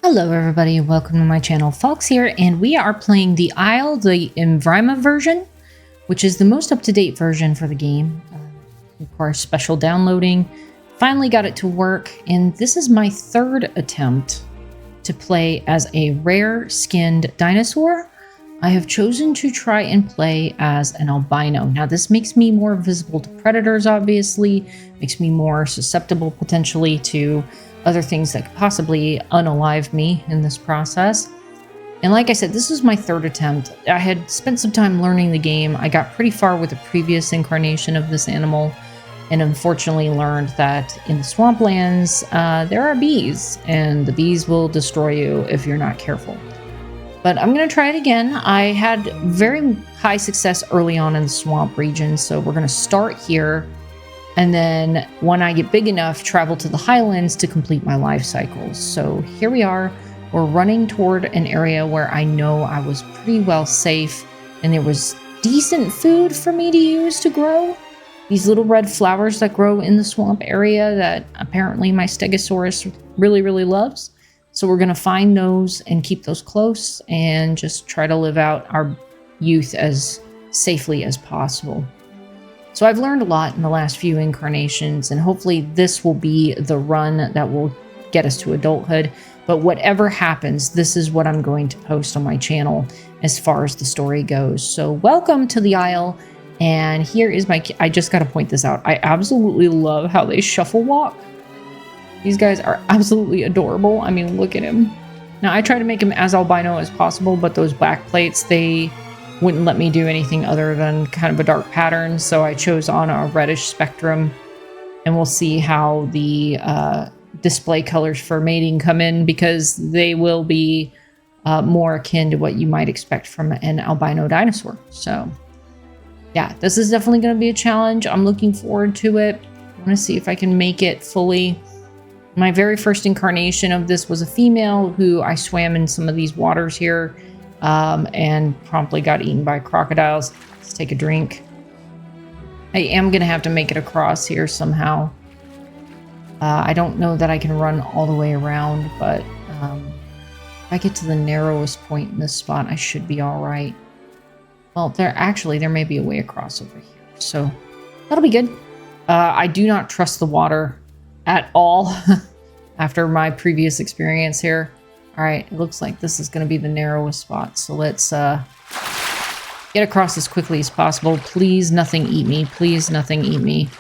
Hello everybody, welcome to my channel. Fox here, and we are playing the Isle, the Envrima version, which is the most up-to-date version for the game. Requires special downloading. Finally got it to work, and this is my third attempt to play as a rare-skinned dinosaur. I have chosen to try and play as an albino. Now this makes me more visible to predators, obviously, makes me more susceptible potentially to other things that could possibly unalive me in this process. And like I said, this is my third attempt. I had spent some time learning the game. I got pretty far with the previous incarnation of this animal, and unfortunately learned that in the swamplands, there are bees, and the bees will destroy you if you're not careful. But I'm going to try it again. I had very high success early on in the swamp region, so we're going to start here. And then when I get big enough, travel to the highlands to complete my life cycles. So here we are. We're running toward an area where I know I was pretty well safe and there was decent food for me to use to grow. These little red flowers that grow in the swamp area that apparently my stegosaurus really, really loves. So we're going to find those and keep those close and just try to live out our youth as safely as possible. So I've learned a lot in the last few incarnations, and hopefully this will be the run that will get us to adulthood. But whatever happens, this is what I'm going to post on my channel as far as the story goes. So welcome to the Isle, and here is my... I just got to point this out. I absolutely love how they shuffle walk. These guys are absolutely adorable. I mean, look at him. Now, I try to make him as albino as possible, but those back plates, they wouldn't let me do anything other than kind of a dark pattern, so I chose on a reddish spectrum, and we'll see how the display colors for mating come in, because they will be more akin to what you might expect from an albino dinosaur. So yeah, this is definitely going to be a challenge. I'm looking forward to it. I want to see if I can make it fully. My very first incarnation of this was a female who I swam in some of these waters here, and promptly got eaten by crocodiles. Let's take a drink. I am going to have to make it across here somehow. I don't know that I can run all the way around, but if I get to the narrowest point in this spot, I should be all right. Well, there may be a way across over here, so that'll be good. I do not trust the water at all after my previous experience here. All right, it looks like this is going to be the narrowest spot, so let's get across as quickly as possible. Please, nothing eat me. Please, nothing eat me.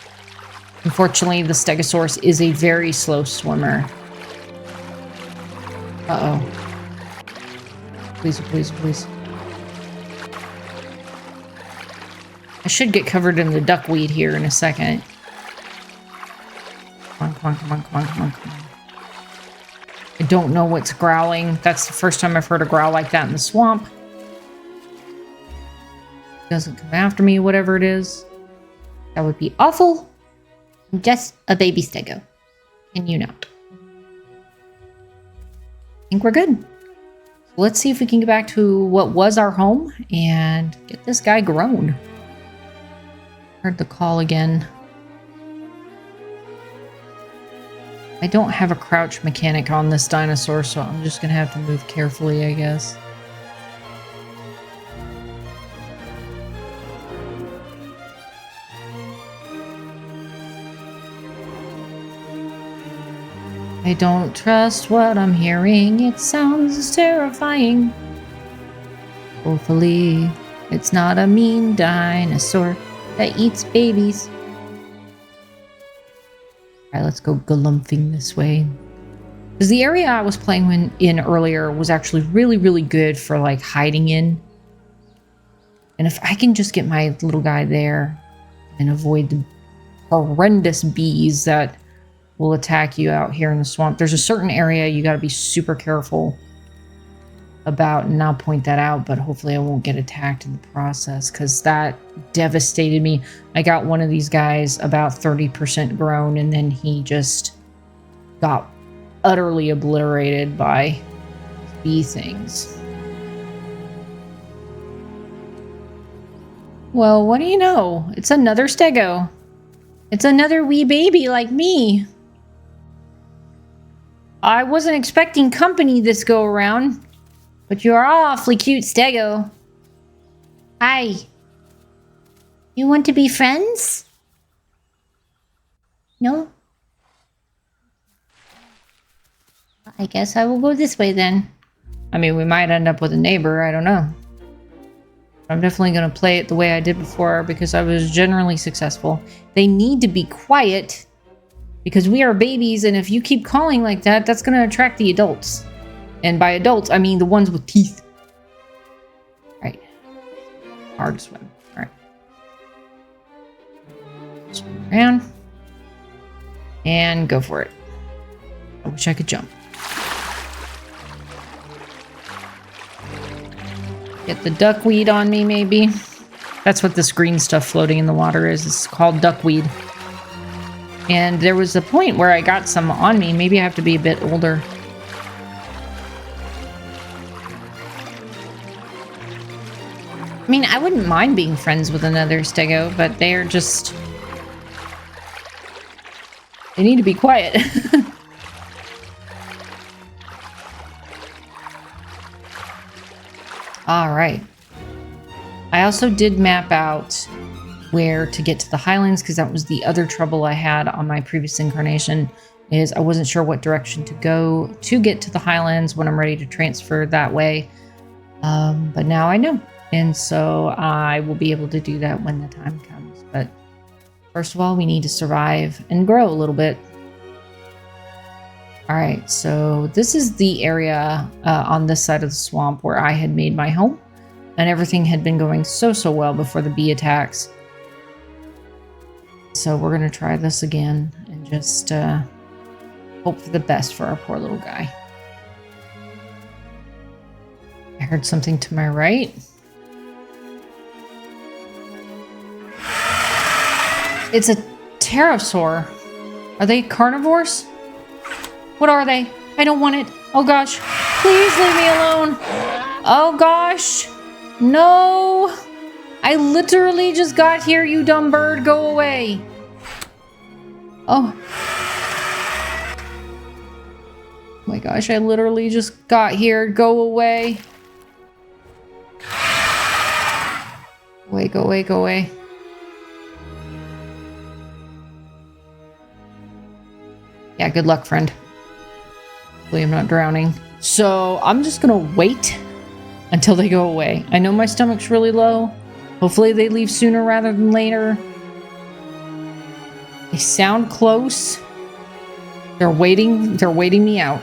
Unfortunately, the stegosaurus is a very slow swimmer. Uh-oh. Please, please, please. I should get covered in the duckweed here in a second. Come on, come on, come on, come on, come on, come on. I don't know what's growling. That's the first time I've heard a growl like that in the swamp. It doesn't come after me, whatever it is. That would be awful. I'm just a baby stego. And you not. I think we're good. Let's see if we can get back to what was our home and get this guy grown. Heard the call again. I don't have a crouch mechanic on this dinosaur, so I'm just going to have to move carefully, I guess. I don't trust what I'm hearing. It sounds terrifying. Hopefully, it's not a mean dinosaur that eats babies. Alright, let's go galumphing this way. Because the area I was playing in earlier was actually really, really good for like hiding in. And if I can just get my little guy there and avoid the horrendous bees that will attack you out here in the swamp. There's a certain area you got to be super careful about, and I'll point that out, but hopefully I won't get attacked in the process, because that devastated me. I got one of these guys about 30% grown, and then he just got utterly obliterated by bee things. Well, what do you know? It's another stego. It's another wee baby like me. I wasn't expecting company this go around, but you're awfully cute, Stego. Hi. You want to be friends? No? I guess I will go this way then. I mean, we might end up with a neighbor, I don't know. I'm definitely going to play it the way I did before because I was generally successful. They need to be quiet because we are babies, and if you keep calling like that, that's going to attract the adults. And by adults, I mean the ones with teeth. Right. Hard to swim. Alright. Swim around. And go for it. I wish I could jump. Get the duckweed on me, maybe. That's what this green stuff floating in the water is. It's called duckweed. And there was a point where I got some on me. Maybe I have to be a bit older. I mean, I wouldn't mind being friends with another stego, but they're just... They need to be quiet. All right. I also did map out where to get to the highlands because that was the other trouble I had on my previous incarnation is I wasn't sure what direction to go to get to the highlands when I'm ready to transfer that way. But now I know. And so I will be able to do that when the time comes. But first of all, we need to survive and grow a little bit. All right, so this is the area on this side of the swamp where I had made my home, and everything had been going so well before the bee attacks. So we're gonna try this again and just hope for the best for our poor little guy. I heard something to my right. It's a pterosaur. Are they carnivores? What are they? I don't want it. Oh gosh. Please leave me alone. Oh gosh. No. I literally just got here, you dumb bird. Go away. Oh. Oh my gosh, I literally just got here. Go away. Go away, go away. Yeah, good luck, friend. Hopefully I'm not drowning. So I'm just gonna wait until they go away. I know my stomach's really low. Hopefully they leave sooner rather than later. They sound close. They're waiting me out.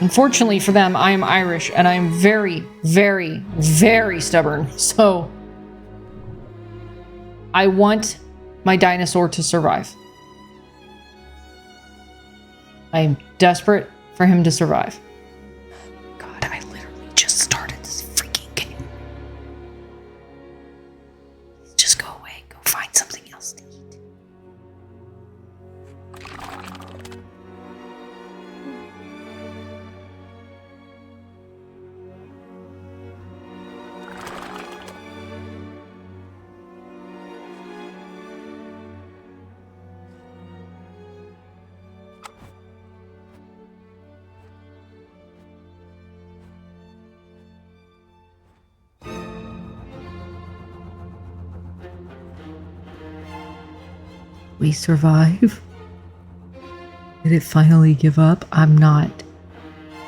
Unfortunately for them, I am Irish and I am very, very, very stubborn. So I want my dinosaur to survive. I am desperate for him to survive. God, I literally just started this freaking game. Just go away. Go find something else to eat. We survive? Did it finally give up? I'm not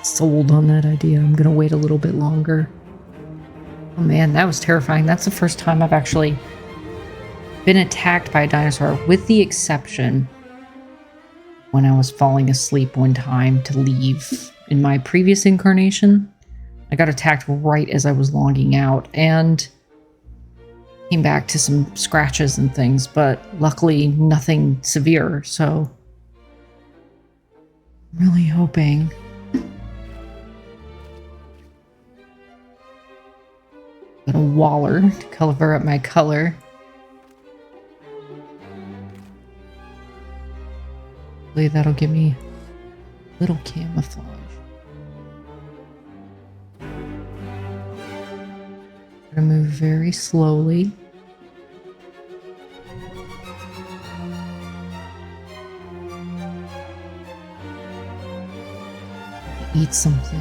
sold on that idea. I'm gonna wait a little bit longer. Oh man, that was terrifying. That's the first time I've actually been attacked by a dinosaur, with the exception when I was falling asleep one time to leave in my previous incarnation. I got attacked right as I was logging out and came back to some scratches and things, but luckily nothing severe, so I'm really hoping. Got a waller to cover up my color. Hopefully that'll give me a little camouflage. I'm gonna move very slowly. Eat something.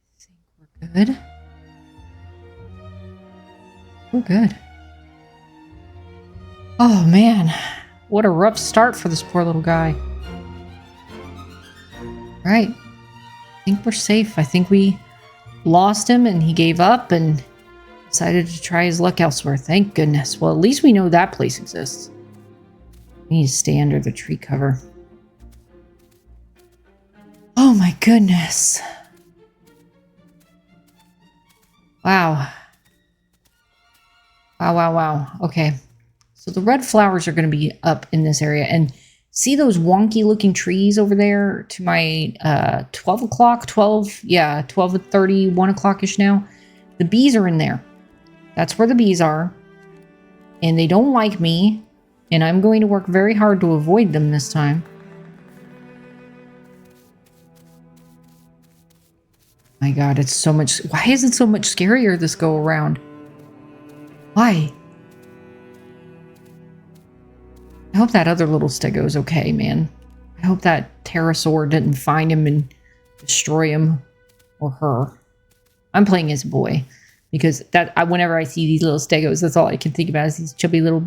I think we're good. We're good. Oh man, what a rough start for this poor little guy. Right. I think we're safe. I think we lost him and he gave up and decided to try his luck elsewhere. Thank goodness. Well, at least we know that place exists. We need to stay under the tree cover. Oh my goodness. Wow. Wow. Okay. So the red flowers are going to be up in this area. And see those wonky looking trees over there to my 12 o'clock? 12:30, 1 o'clock-ish now. The bees are in there. That's where the bees are. And they don't like me. And I'm going to work very hard to avoid them this time. My God, it's so much... Why is it so much scarier this go around? Why? I hope that other little stego's okay, man. I hope that pterosaur didn't find him and destroy him or her. I'm playing as a boy because whenever I see these little stegos, that's all I can think about is these chubby little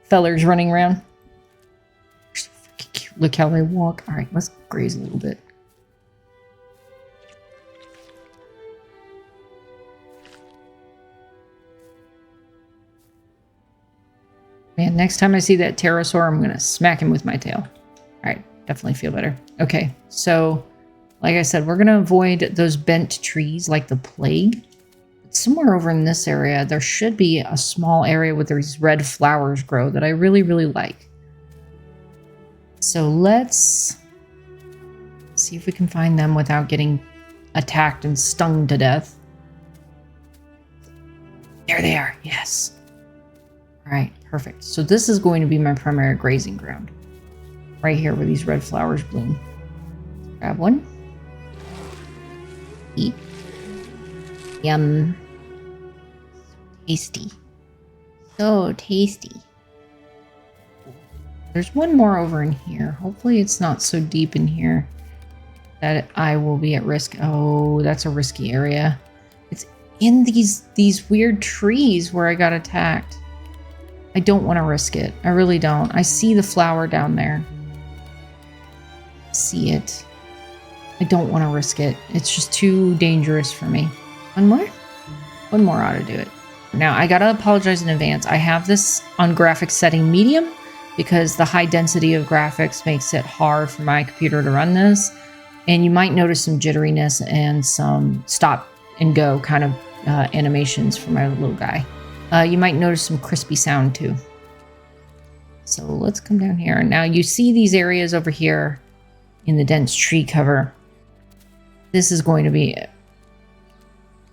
fellers running around. They're so freaking cute. Look how they walk. All right, let's graze a little bit. Man, next time I see that pterosaur, I'm going to smack him with my tail. All right, definitely feel better. Okay, so like I said, we're going to avoid those bent trees like the plague. Somewhere over in this area, there should be a small area where these red flowers grow that I really, really like. So let's see if we can find them without getting attacked and stung to death. There they are. Yes. All right, perfect. So this is going to be my primary grazing ground. Right here where these red flowers bloom. Grab one. Eat. Yum. Tasty. So tasty. There's one more over in here. Hopefully it's not so deep in here that I will be at risk. Oh, that's a risky area. It's in these weird trees where I got attacked. I don't want to risk it. I really don't. I see the flower down there. See it. I don't want to risk it. It's just too dangerous for me. One more? One more ought to do it. Now, I gotta apologize in advance. I have this on graphics setting medium because the high density of graphics makes it hard for my computer to run this. And you might notice some jitteriness and some stop and go kind of animations for my little guy. You might notice some crispy sound too. So let's come down here. Now you see these areas over here in the dense tree cover. This is going to be...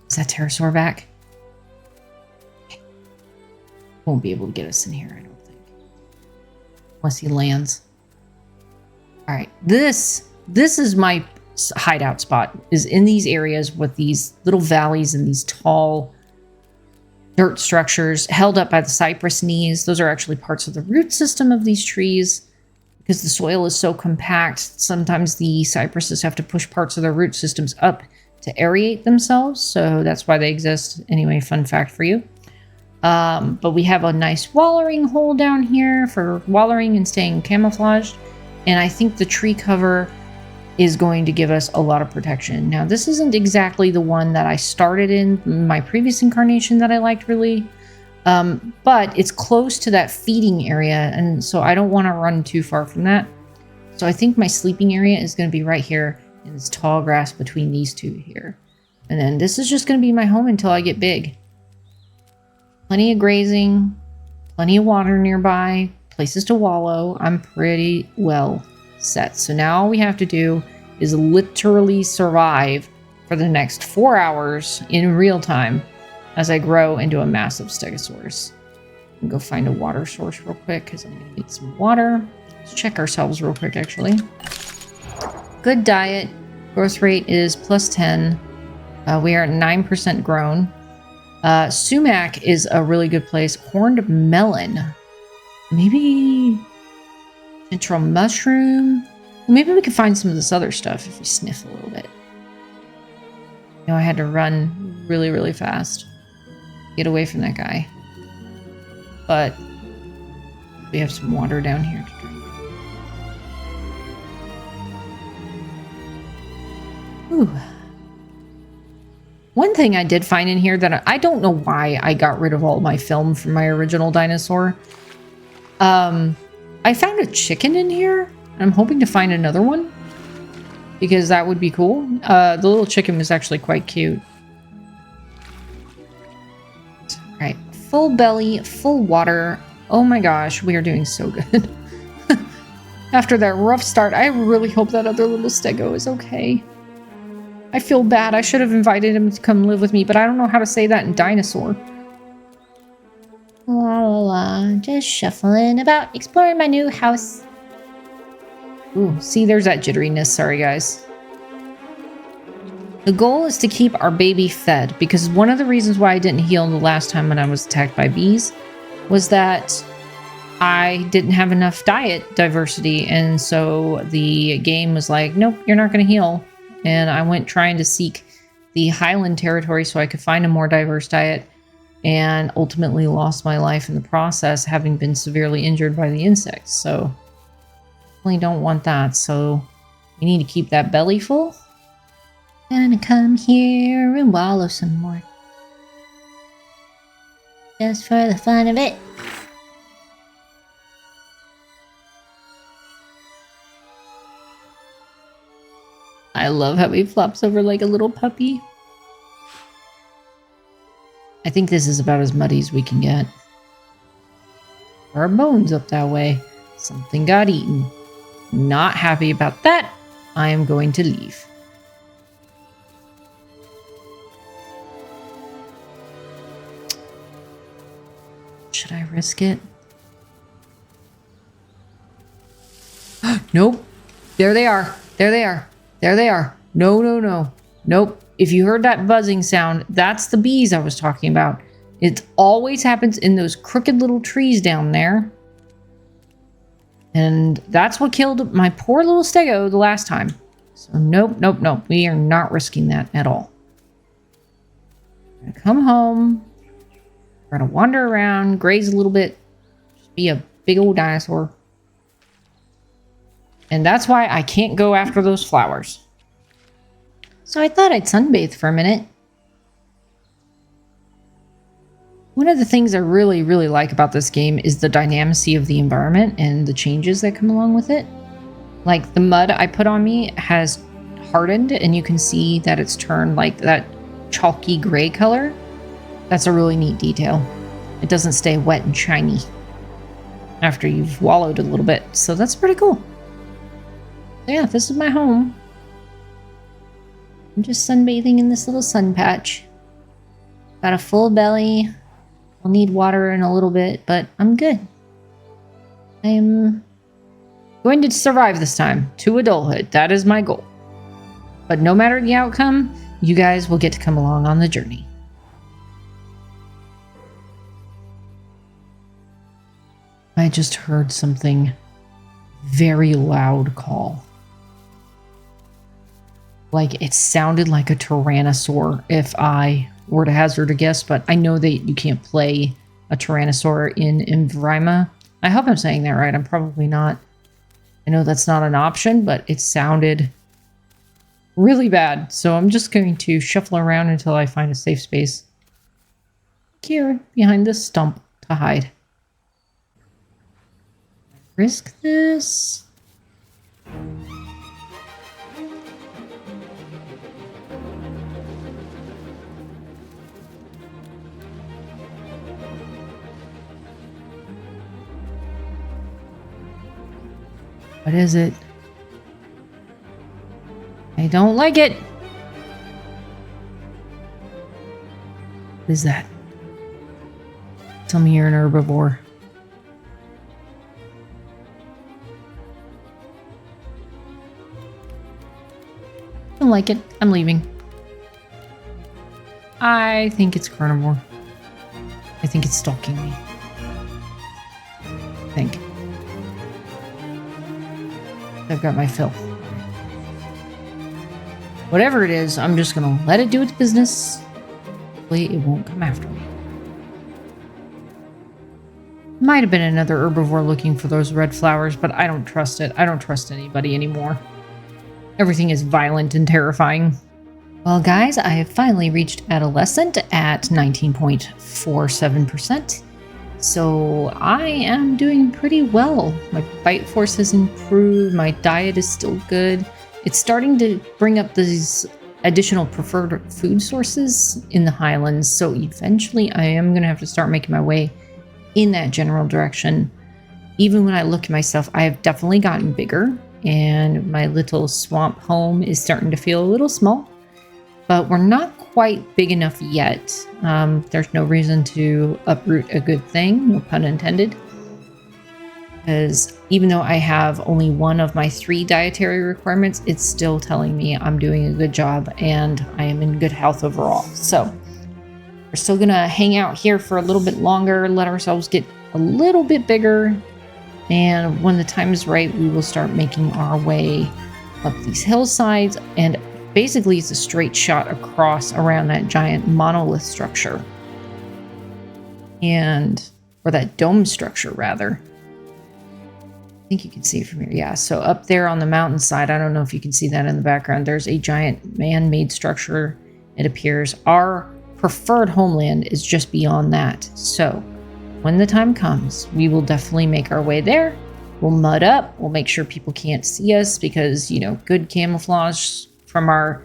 Is that pterosaur back? Okay. Won't be able to get us in here, I don't think. Unless he lands. Alright, this is my hideout spot. Is in these areas with these little valleys and these tall dirt structures held up by the cypress knees. Those are actually parts of the root system of these trees. Because the soil is so compact, sometimes the cypresses have to push parts of their root systems up to aerate themselves. So that's why they exist. Anyway, fun fact for you. But we have a nice wallering hole down here for wallering and staying camouflaged. And I think the tree cover is going to give us a lot of protection. Now, this isn't exactly the one that I started in my previous incarnation that I liked really. But it's close to that feeding area, and so I don't want to run too far from that. So I think my sleeping area is going to be right here in this tall grass between these two here. And then this is just going to be my home until I get big. Plenty of grazing, plenty of water nearby, places to wallow. I'm pretty well set. So now all we have to do is literally survive for the next 4 hours in real time as I grow into a massive stegosaurus. And go find a water source real quick because I'm going to need some water. Let's check ourselves real quick, actually. Good diet. Growth rate is +10. We are at 9% grown. Sumac is a really good place. Horned melon. Maybe central mushroom. Maybe we could find some of this other stuff if we sniff a little bit. You know, I had to run really, really fast. Get away from that guy. But we have some water down here to drink. Ooh. One thing I did find in here that I don't know why I got rid of all my film from my original dinosaur. I found a chicken in here. I'm hoping to find another one because that would be cool. The little chicken was actually quite cute. All right, full belly, full water. Oh my gosh, we are doing so good. After that rough start, I really hope that other little stego is okay. I feel bad. I should have invited him to come live with me, but I don't know how to say that in dinosaur. La la la, just shuffling about, exploring my new house. Ooh, see, there's that jitteriness. Sorry, guys. The goal is to keep our baby fed, because one of the reasons why I didn't heal the last time when I was attacked by bees was that I didn't have enough diet diversity, and so the game was like, nope, you're not going to heal. And I went trying to seek the highland territory so I could find a more diverse diet, and ultimately lost my life in the process, having been severely injured by the insects. So definitely don't want that. So we need to keep that belly full. Gonna come here and wallow some more. Just for the fun of it. I love how he flops over like a little puppy. I think this is about as muddy as we can get. There are bones up that way. Something got eaten. Not happy about that. I am going to leave. Should I risk it? Nope. There they are. There they are. There they are. No, no, no. Nope. If you heard that buzzing sound, that's the bees I was talking about. It always happens in those crooked little trees down there. And that's what killed my poor little stego the last time. So nope, nope, nope. We are not risking that at all. I'm gonna come home. We're gonna wander around, graze a little bit. Just be a big old dinosaur. And that's why I can't go after those flowers. So I thought I'd sunbathe for a minute. One of the things I really, really like about this game is the dynamicy of the environment and the changes that come along with it. Like the mud I put on me has hardened, and you can see that it's turned like that chalky gray color. That's a really neat detail. It doesn't stay wet and shiny after you've wallowed a little bit. So that's pretty cool. Yeah, this is my home. I'm just sunbathing in this little sun patch. Got a full belly. I'll need water in a little bit, but I'm good. I am going to survive this time to adulthood. That is my goal. But no matter the outcome, you guys will get to come along on the journey. I just heard something very loud call. Like it sounded like a Tyrannosaur if I were to hazard a guess, but I know that you can't play a Tyrannosaur in Envrima. I hope I'm saying that right. I'm probably not. I know that's not an option, but it sounded really bad. So I'm just going to shuffle around until I find a safe space here behind this stump to hide. Risk this. What is it? I don't like it. What is that? Tell me you're an herbivore. Don't like it. I'm leaving. I think it's carnivore. I think it's stalking me. I think. I've got my fill. Whatever it is, I'm just gonna let it do its business. Hopefully it won't come after me. Might have been another herbivore looking for those red flowers, but I don't trust it. I don't trust anybody anymore. Everything is violent and terrifying. Well, guys, I have finally reached adolescent at 19.47%. So I am doing pretty well. My bite force has improved. My diet is still good. It's starting to bring up these additional preferred food sources in the highlands. So eventually I am going to have to start making my way in that general direction. Even when I look at myself, I have definitely gotten bigger, and my little swamp home is starting to feel a little small, but we're not quite big enough yet. There's no reason to uproot a good thing, no pun intended, because even though I have only one of my 3 dietary requirements, it's still telling me I'm doing a good job and I am in good health overall. So we're still gonna hang out here for a little bit longer, let ourselves get a little bit bigger, and when the time is right, we will start making our way up these hillsides, and basically it's a straight shot across around that giant monolith structure. Or that dome structure, rather. I think you can see it from here. Yeah, so up there on the mountainside, I don't know if you can see that in the background, there's a giant man-made structure, it appears. Our preferred homeland is just beyond that. So when the time comes, we will definitely make our way there. We'll mud up. We'll make sure people can't see us because, you know, good camouflage from our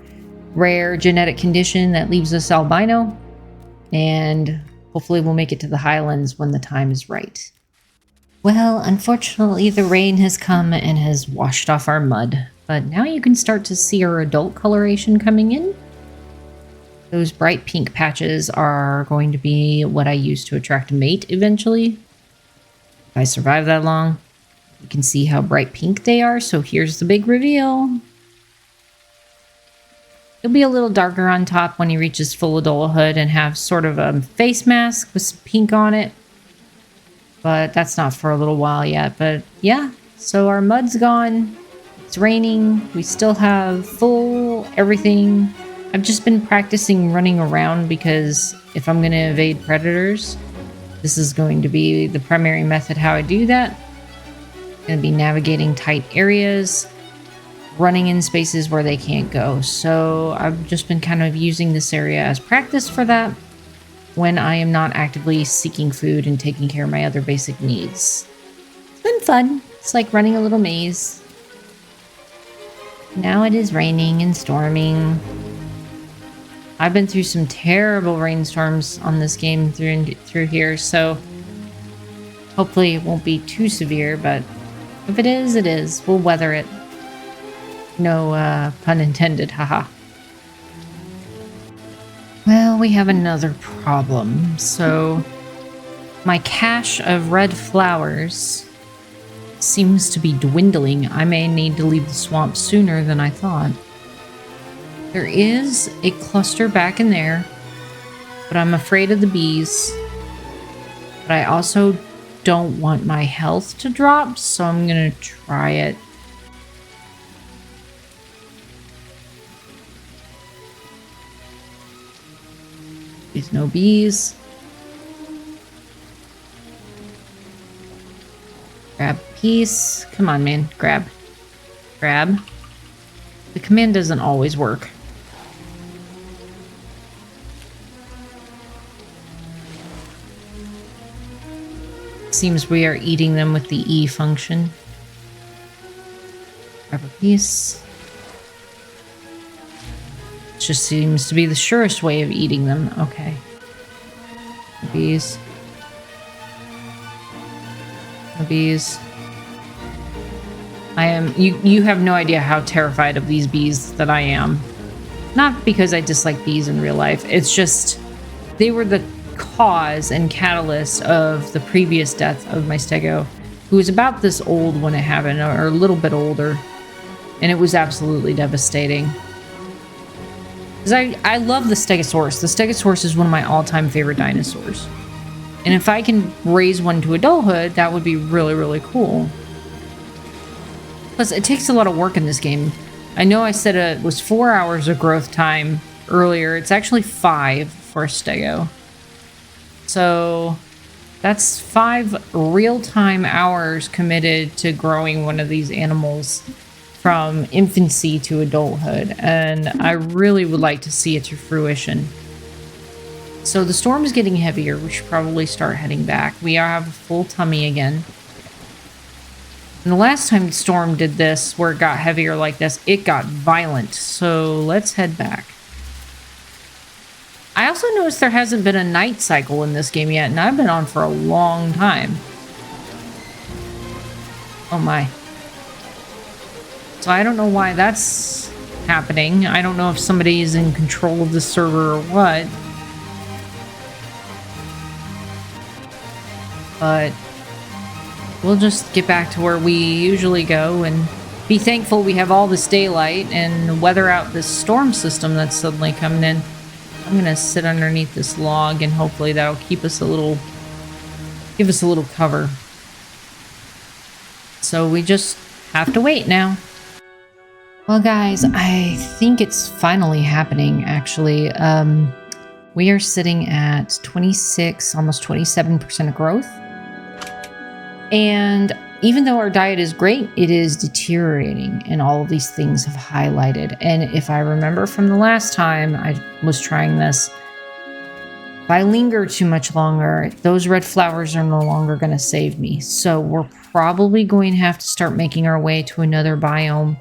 rare genetic condition that leaves us albino. And hopefully we'll make it to the highlands when the time is right. Well, unfortunately, the rain has come and has washed off our mud. But now you can start to see our adult coloration coming in. Those bright pink patches are going to be what I use to attract a mate eventually. If I survive that long, you can see how bright pink they are. So here's the big reveal. He'll be a little darker on top when he reaches full adulthood and have sort of a face mask with some pink on it. But that's not for a little while yet. But yeah, so our mud's gone. It's raining. We still have full everything. I've just been practicing running around because if I'm going to evade predators, this is going to be the primary method how I do that. I'm going to be navigating tight areas, running in spaces where they can't go. So I've just been kind of using this area as practice for that when I am not actively seeking food and taking care of my other basic needs. It's been fun. It's like running a little maze. Now it is raining and storming. I've been through some terrible rainstorms on this game through here, so hopefully it won't be too severe, but if it is, it is. We'll weather it. No pun intended, haha. Well, we have another problem. So my cache of red flowers seems to be dwindling. I may need to leave the swamp sooner than I thought. There is a cluster back in there, but I'm afraid of the bees. But I also don't want my health to drop, so I'm gonna try it. There's no bees. Grab a piece. Come on, man. Grab. Grab. The command doesn't always work. Seems we are eating them with the E function. Grab a piece. It just seems to be the surest way of eating them. Okay. Bees. Bees. I am... You have no idea how terrified of these bees that I am. Not because I dislike bees in real life. It's just... They were the cause and catalyst of the previous death of my stego, who was about this old when it happened, or a little bit older, and it was absolutely devastating. Because I love the stegosaurus. The stegosaurus is one of my all-time favorite dinosaurs. And if I can raise one to adulthood, that would be really, really cool. Plus, it takes a lot of work in this game. I know I said it was 4 hours of growth time earlier. It's actually 5 for a stego. So that's 5 real-time hours committed to growing one of these animals from infancy to adulthood. And I really would like to see it to fruition. So the storm is getting heavier. We should probably start heading back. We have a full tummy again. And the last time the storm did this, where it got heavier like this, it got violent. So let's head back. I also noticed there hasn't been a night cycle in this game yet, and I've been on for a long time. Oh my. So I don't know why that's happening. I don't know if somebody is in control of the server or what. But we'll just get back to where we usually go and be thankful we have all this daylight and weather out this storm system that's suddenly coming in. I'm going to sit underneath this log and hopefully that'll keep us give us a little cover. So we just have to wait now. Well, guys, I think it's finally happening, actually. We are sitting at 26, almost 27% of growth. And even though our diet is great, it is deteriorating, and all of these things have highlighted. And if I remember from the last time I was trying this, if I linger too much longer, those red flowers are no longer going to save me. So we're probably going to have to start making our way to another biome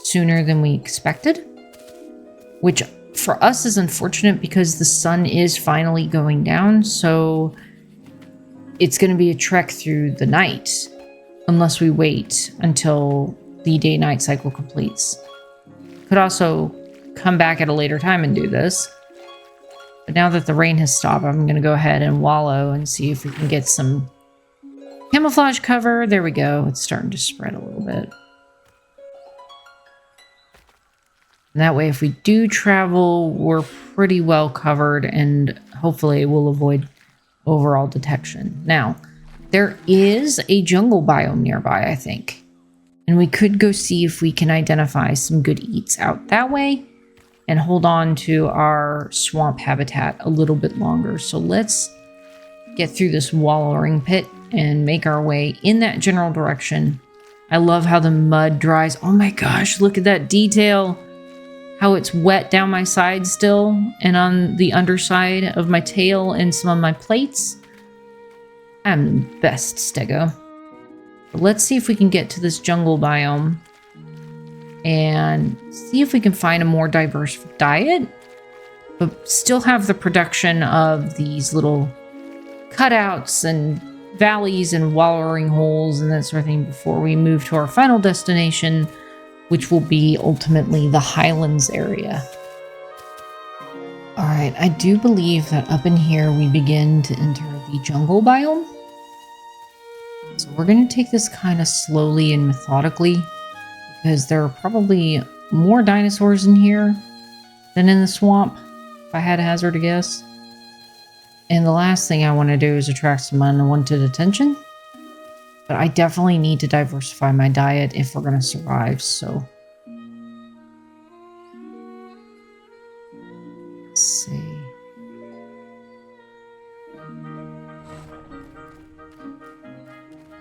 sooner than we expected, which for us is unfortunate because the sun is finally going down. So it's going to be a trek through the night unless we wait until the day-night cycle completes. Could also come back at a later time and do this. But now that the rain has stopped, I'm going to go ahead and wallow and see if we can get some camouflage cover. There we go. It's starting to spread a little bit. And that way, if we do travel, we're pretty well covered and hopefully we'll avoid overall detection. Now, there is a jungle biome nearby, I think. And we could go see if we can identify some good eats out that way and hold on to our swamp habitat a little bit longer. So let's get through this wallowing pit and make our way in that general direction. I love how the mud dries. Oh my gosh, look at that detail. How it's wet down my side still and on the underside of my tail and some of my plates. I'm the best stego. But let's see if we can get to this jungle biome and see if we can find a more diverse diet, but still have the production of these little cutouts and valleys and wallowing holes and that sort of thing before we move to our final destination, which will be ultimately the Highlands area. All right, I do believe that up in here we begin to enter the jungle biome. So we're going to take this kind of slowly and methodically because there are probably more dinosaurs in here than in the swamp, if I had to hazard a guess. And the last thing I want to do is attract some unwanted attention. But I definitely need to diversify my diet if we're going to survive, so. Let's see.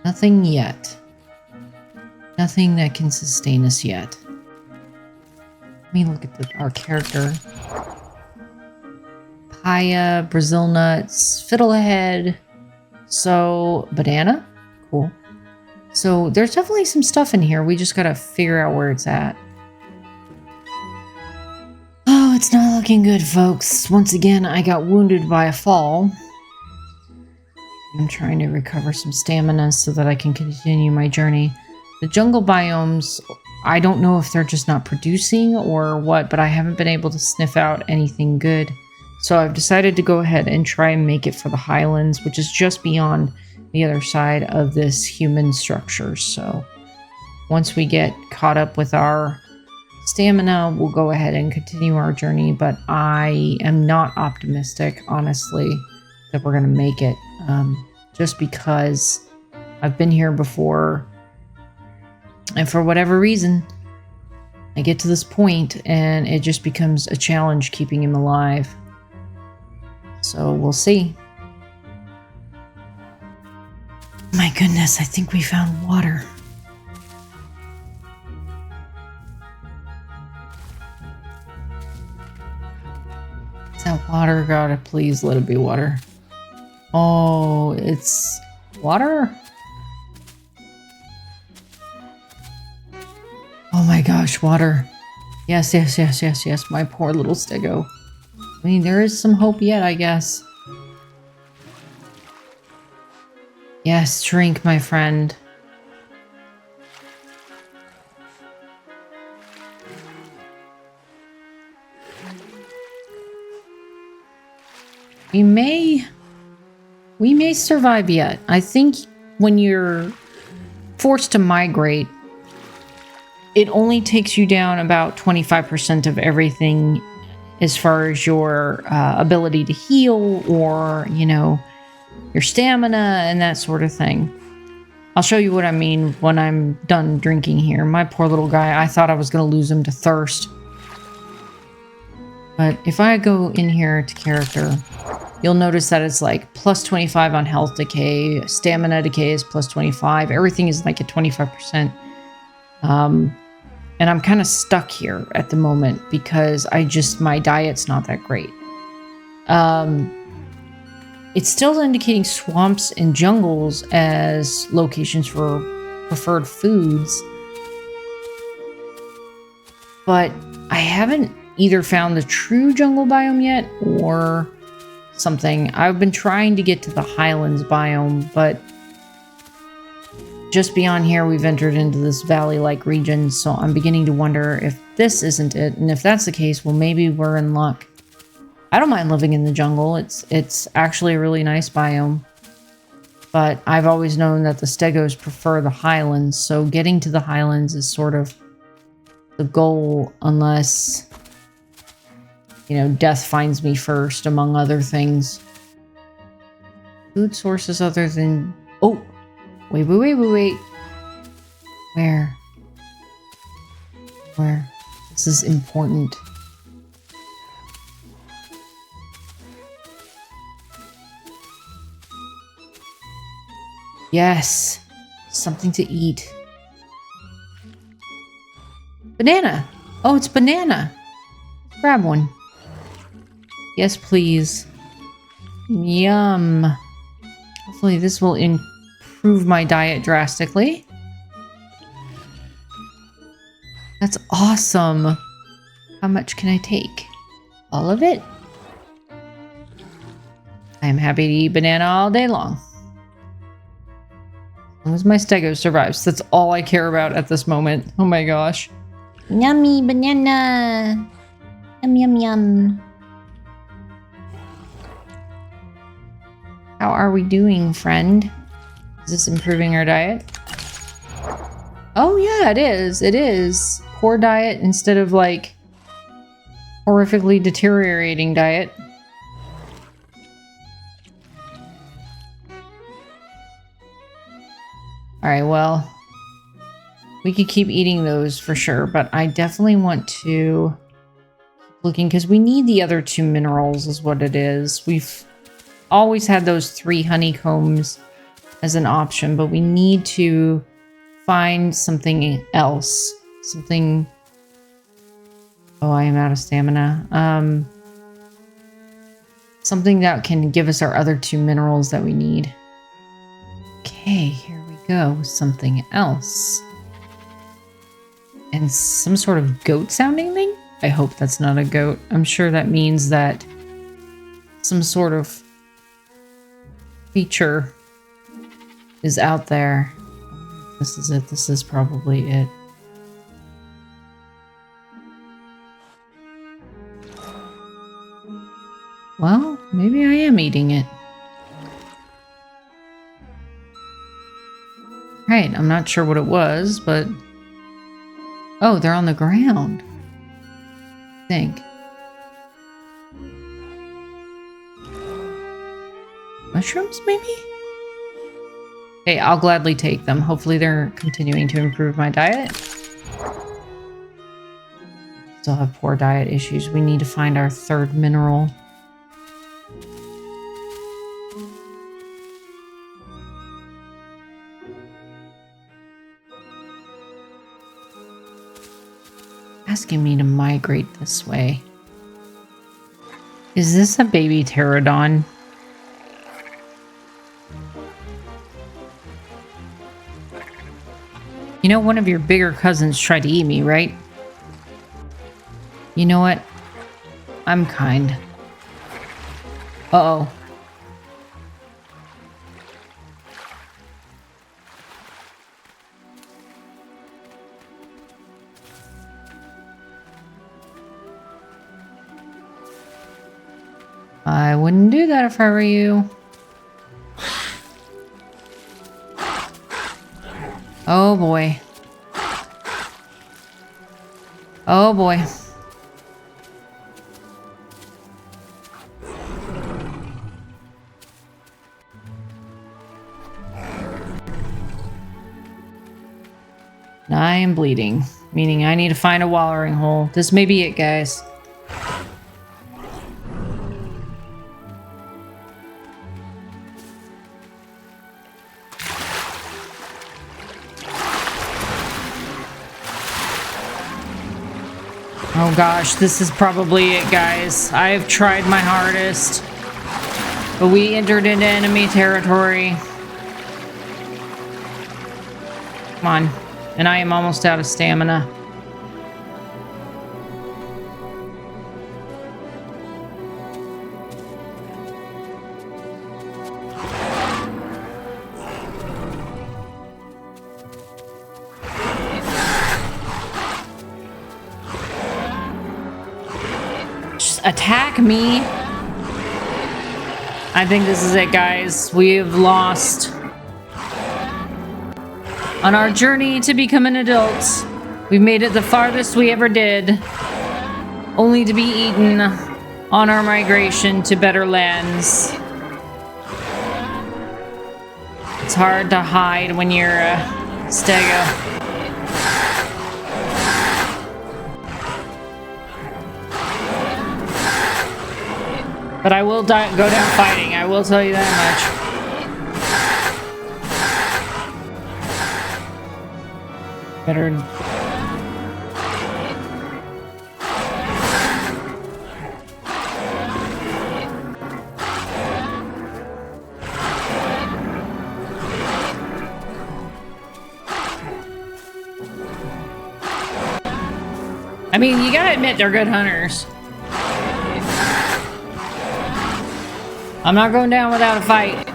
Nothing yet. Nothing that can sustain us yet. Let me look at our character. Papaya, Brazil nuts, fiddlehead. So, banana. Cool. So there's definitely some stuff in here. We just gotta figure out where it's at. Oh, it's not looking good, folks. Once again, I got wounded by a fall. I'm trying to recover some stamina so that I can continue my journey. The jungle biomes, I don't know if they're just not producing or what, but I haven't been able to sniff out anything good. So I've decided to go ahead and try and make it for the Highlands, which is just beyond the other side of this human structure. So once we get caught up with our stamina, we'll go ahead and continue our journey. But I am not optimistic, honestly, that we're going to make it. just because I've been here before, and for whatever reason, I get to this point and it just becomes a challenge keeping him alive. So we'll see. My goodness, I think we found water. Is that water? God, please let it be water. Oh, it's water? Oh my gosh, water. Yes, yes, yes, yes, yes. My poor little stego. I mean, there is some hope yet, I guess. Yes, drink, my friend. We may survive yet. I think when you're forced to migrate, it only takes you down about 25% of everything as far as your ability to heal or, you know, your stamina and that sort of thing. I'll show you what I mean when I'm done drinking here. My poor little guy, I thought I was going to lose him to thirst. But if I go in here to character, you'll notice that it's like plus 25 on health decay, stamina decay is plus 25, everything is like at 25%. And I'm kind of stuck here at the moment because my diet's not that great. It's still indicating swamps and jungles as locations for preferred foods. But I haven't either found the true jungle biome yet or something. I've been trying to get to the highlands biome, but just beyond here we've entered into this valley-like region, so I'm beginning to wonder if this isn't it, and if that's the case, well, maybe we're in luck. I don't mind living in the jungle. It's actually a really nice biome, but I've always known that the stegos prefer the highlands, so getting to the highlands is sort of the goal, unless, you know, death finds me first, among other things. Food sources other than... Oh! Wait. Where? This is important. Yes! Something to eat. Banana! Oh, it's banana! Grab one. Yes, please. Yum. Hopefully this will improve my diet drastically. That's awesome. How much can I take? All of it? I'm happy to eat banana all day long. As long as my stego survives. That's all I care about at this moment. Oh my gosh. Yummy banana. Yum, yum, yum. How are we doing, friend? Is this improving our diet? Oh yeah, it is. It is. Poor diet instead of like horrifically deteriorating diet. Alright, well, we could keep eating those for sure, but I definitely want to keep looking because we need the other 2 minerals is what it is. We've always had those 3 honeycombs as an option, but we need to find something else. Something... Oh, I am out of stamina. Something that can give us our other 2 minerals that we need. Okay, here we go. Something else. And some sort of goat-sounding thing? I hope that's not a goat. I'm sure that means that some sort of feature is out there. This is it. This is probably it. Well, maybe I am eating it. Right, I'm not sure what it was, but... Oh, they're on the ground. I think. mushrooms, maybe? Okay, I'll gladly take them. Hopefully they're continuing to improve my diet. Still have poor diet issues. We need to find our third mineral. Asking me to migrate this way. Is this a baby pterodon? You know, one of your bigger cousins tried to eat me, right? You know what? I'm kind. Uh-oh. I wouldn't do that if I were you. Oh boy. Oh boy. I am bleeding, meaning I need to find a wallowing hole. This may be it, guys. Oh gosh, this is probably it, guys. I've tried my hardest, but we entered into enemy territory. Come on. And I am almost out of stamina. Just attack me. I think this is it, guys. We have lost. On our journey to become an adult, we've made it the farthest we ever did, only to be eaten on our migration to better lands. It's hard to hide when you're a stego. But I will go down fighting, I will tell you that much. Better. I mean, you gotta admit they're good hunters. I'm not going down without a fight.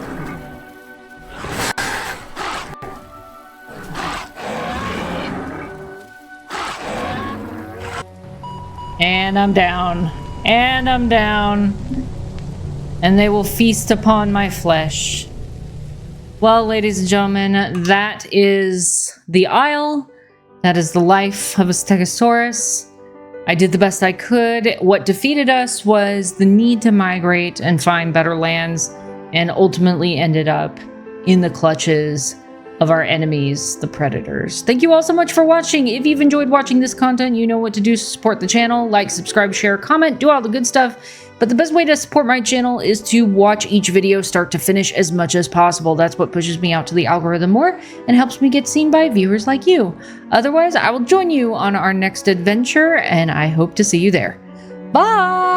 And I'm down. And I'm down. And they will feast upon my flesh. Well, ladies and gentlemen, that is the Isle. That is the life of a stegosaurus. I did the best I could. What defeated us was the need to migrate and find better lands, and ultimately ended up in the clutches of our enemies, the predators. Thank you all so much for watching. If you've enjoyed watching this content, you know what to do to support the channel. Like, subscribe, share, comment, do all the good stuff. But the best way to support my channel is to watch each video start to finish as much as possible. That's what pushes me out to the algorithm more and helps me get seen by viewers like you. Otherwise, I will join you on our next adventure, and I hope to see you there. Bye!